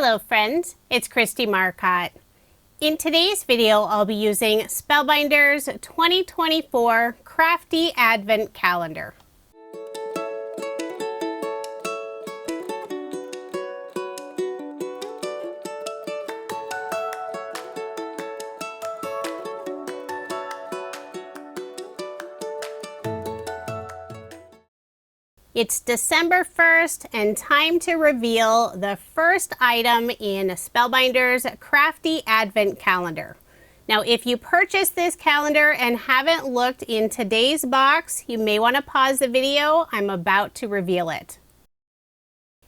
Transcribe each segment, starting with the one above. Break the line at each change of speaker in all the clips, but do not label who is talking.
Hello friends, it's Kristie Marcotte. In today's video, I'll be using Spellbinders 2024 Crafty Advent Calendar. It's December 1st and time to reveal the first item in Spellbinders Crafty Advent Calendar. Now, if you purchased this calendar and haven't looked in today's box, you may want to pause the video. I'm about to reveal it.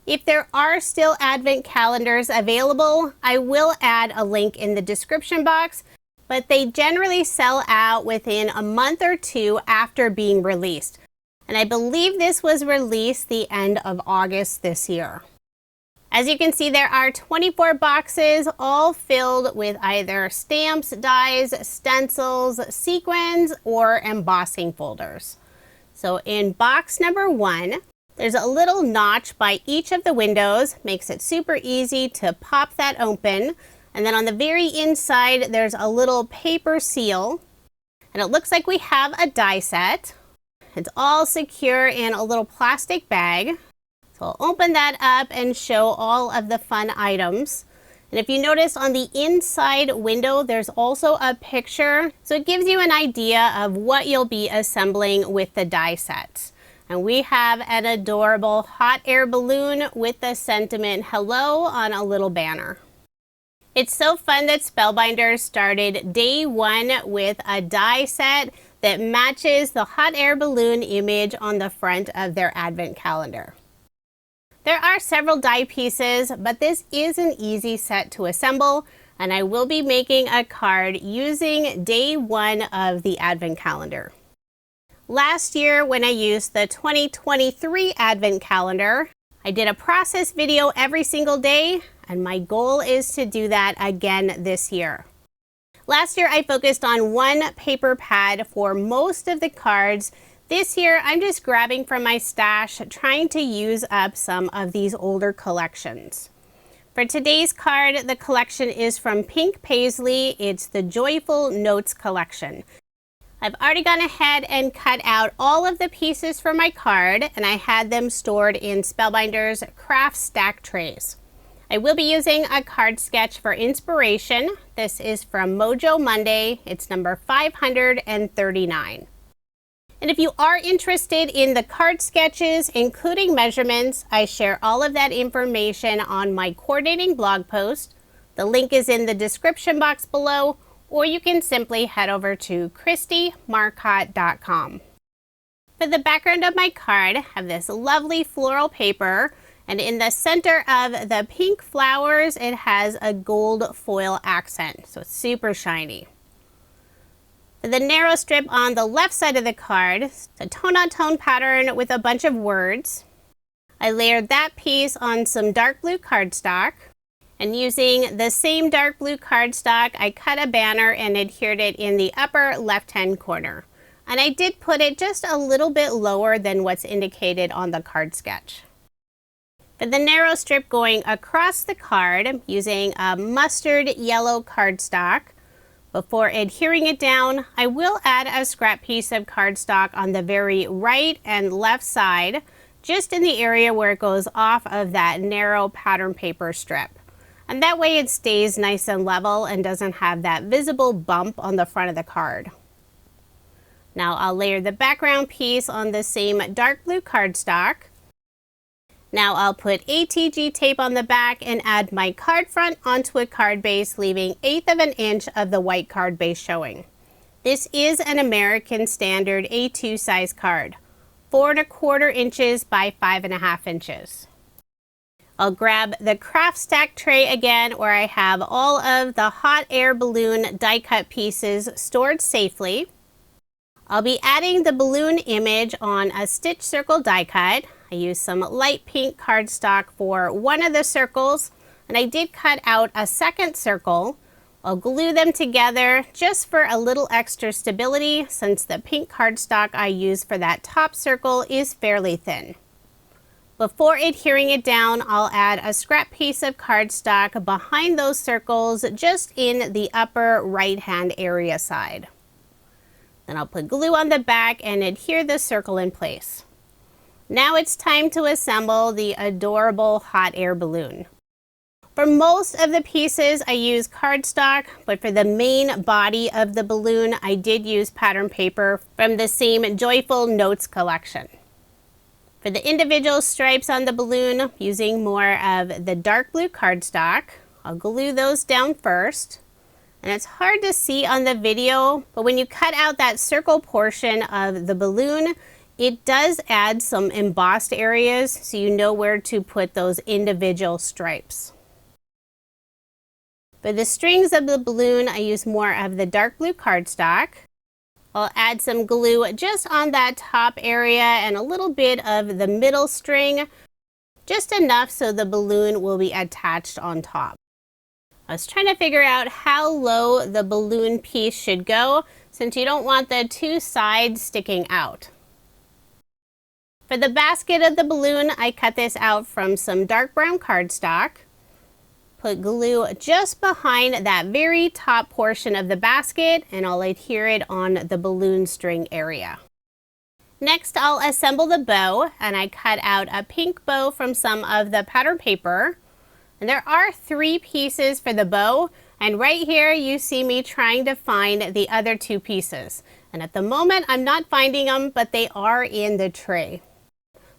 If there are still Advent calendars available, I will add a link in the description box, but they generally sell out within a month or two after being released. And I believe this was released the end of August this year. As you can see, there are 24 boxes, all filled with either stamps, dies, stencils, sequins, or embossing folders. So in box number 1, there's a little notch by each of the windows, makes it super easy to pop that open. And then on the very inside, there's a little paper seal. And it looks like we have a die set. It's all secure in a little plastic bag. So I'll open that up and show all of the fun items. And if you notice on the inside window, there's also a picture. So it gives you an idea of what you'll be assembling with the die sets. And we have an adorable hot air balloon with the sentiment "Hello" on a little banner. It's so fun that Spellbinders started day 1 with a die set that matches the hot air balloon image on the front of their advent calendar. There are several die pieces, but this is an easy set to assemble, and I will be making a card using day 1 of the advent calendar. Last year, when I used the 2023 advent calendar, I did a process video every single day, and my goal is to do that again this year. Last year, I focused on one paper pad for most of the cards. This year, I'm just grabbing from my stash, trying to use up some of these older collections. For today's card, the collection is from Pink Paislee. It's the Joyful Notes collection. I've already gone ahead and cut out all of the pieces for my card, and I had them stored in Spellbinders craft stack trays. I will be using a card sketch for inspiration. This is from Mojo Monday. It's number 539. And if you are interested in the card sketches, including measurements, I share all of that information on my coordinating blog post. The link is in the description box below, or you can simply head over to KristieMarcotte.com. For the background of my card, I have this lovely floral paper. And in the center of the pink flowers, it has a gold foil accent, so it's super shiny. The narrow strip on the left side of the card, it's a tone-on-tone pattern with a bunch of words. I layered that piece on some dark blue cardstock. And using the same dark blue cardstock, I cut a banner and adhered it in the upper left-hand corner. And I did put it just a little bit lower than what's indicated on the card sketch. For the narrow strip going across the card, I'm using a mustard yellow cardstock. Before adhering it down, I will add a scrap piece of cardstock on the very right and left side, just in the area where it goes off of that narrow pattern paper strip. And that way it stays nice and level and doesn't have that visible bump on the front of the card. Now I'll layer the background piece on the same dark blue cardstock. Now I'll put ATG tape on the back and add my card front onto a card base, leaving 1/8 of an inch of the white card base showing. This is an American Standard A2 size card, 4 1/4 inches by 5.5 inches. I'll grab the craft stack tray again, where I have all of the hot air balloon die cut pieces stored safely. I'll be adding the balloon image on a stitch circle die cut. I used some light pink cardstock for one of the circles, and I did cut out a second circle. I'll glue them together just for a little extra stability, since the pink cardstock I use for that top circle is fairly thin. Before adhering it down, I'll add a scrap piece of cardstock behind those circles just in the upper right hand area side. Then I'll put glue on the back and adhere the circle in place. Now it's time to assemble the adorable hot air balloon. For most of the pieces I use cardstock, but for the main body of the balloon I did use pattern paper from the same Joyful Notes collection. For the individual stripes on the balloon, using more of the dark blue cardstock, I'll glue those down first. And it's hard to see on the video, but when you cut out that circle portion of the balloon, it does add some embossed areas so you know where to put those individual stripes. For the strings of the balloon, I use more of the dark blue cardstock. I'll add some glue just on that top area and a little bit of the middle string, just enough so the balloon will be attached on top. I was trying to figure out how low the balloon piece should go since you don't want the two sides sticking out. For the basket of the balloon, I cut this out from some dark brown cardstock. Put glue just behind that very top portion of the basket and I'll adhere it on the balloon string area. Next, I'll assemble the bow, and I cut out a pink bow from some of the pattern paper. And there are 3 pieces for the bow, and right here you see me trying to find the other 2 pieces. And at the moment I'm not finding them, but they are in the tray.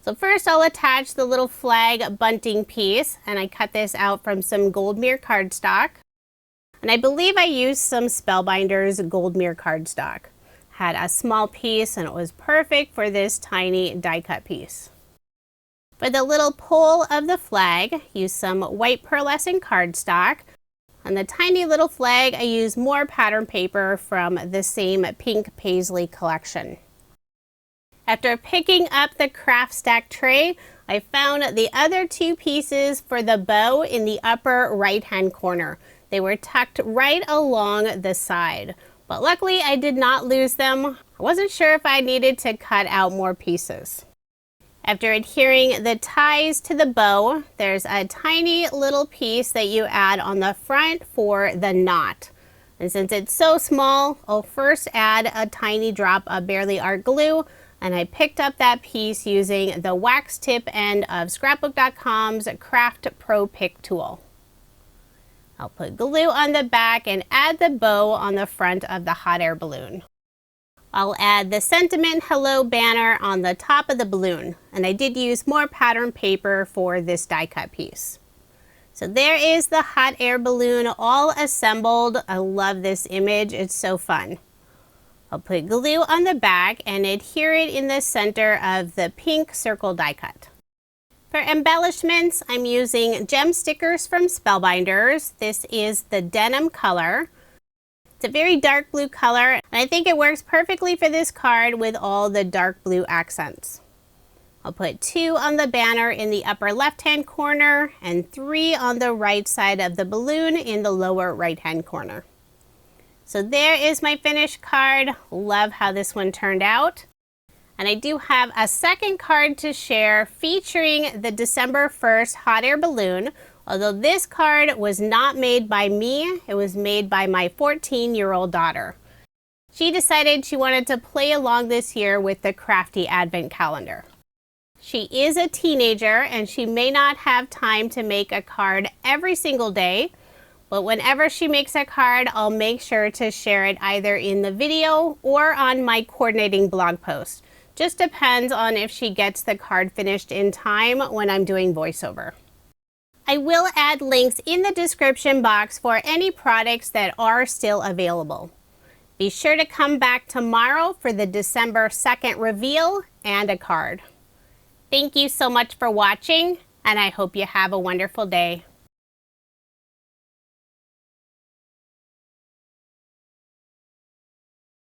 So first I'll attach the little flag bunting piece, and I cut this out from some gold mirror cardstock. And I believe I used some Spellbinders gold mirror cardstock. Had a small piece and it was perfect for this tiny die cut piece. For the little pole of the flag, use some white pearlescent cardstock. On the tiny little flag, I use more pattern paper from the same pink Paislee collection. After picking up the craft stack tray, I found the other 2 pieces for the bow in the upper right hand corner. They were tucked right along the side, but luckily I did not lose them. I wasn't sure if I needed to cut out more pieces. After adhering the ties to the bow, there's a tiny little piece that you add on the front for the knot. And since it's so small, I'll first add a tiny drop of Barely Art glue. And I picked up that piece using the wax tip end of Scrapbook.com's Craft Pro Pick tool. I'll put glue on the back and add the bow on the front of the hot air balloon. I'll add the sentiment hello banner on the top of the balloon, and I did use more pattern paper for this die cut piece. So there is the hot air balloon all assembled. I love this image, it's so fun. I'll put glue on the back and adhere it in the center of the pink circle die cut. For embellishments, I'm using gem stickers from Spellbinders. This is the denim color. It's a very dark blue color, and I think it works perfectly for this card with all the dark blue accents. I'll put 2 on the banner in the upper left-hand corner and 3 on the right side of the balloon in the lower right-hand corner. So there is my finished card. Love how this one turned out. And I do have a second card to share featuring the December 1st hot air balloon. Although this card was not made by me, it was made by my 14-year-old daughter. She decided she wanted to play along this year with the Crafty Advent Calendar. She is a teenager and she may not have time to make a card every single day, but whenever she makes a card, I'll make sure to share it either in the video or on my coordinating blog post. Just depends on if she gets the card finished in time when I'm doing voiceover. I will add links in the description box for any products that are still available. Be sure to come back tomorrow for the December 2nd reveal and a card. Thank you so much for watching, and I hope you have a wonderful day.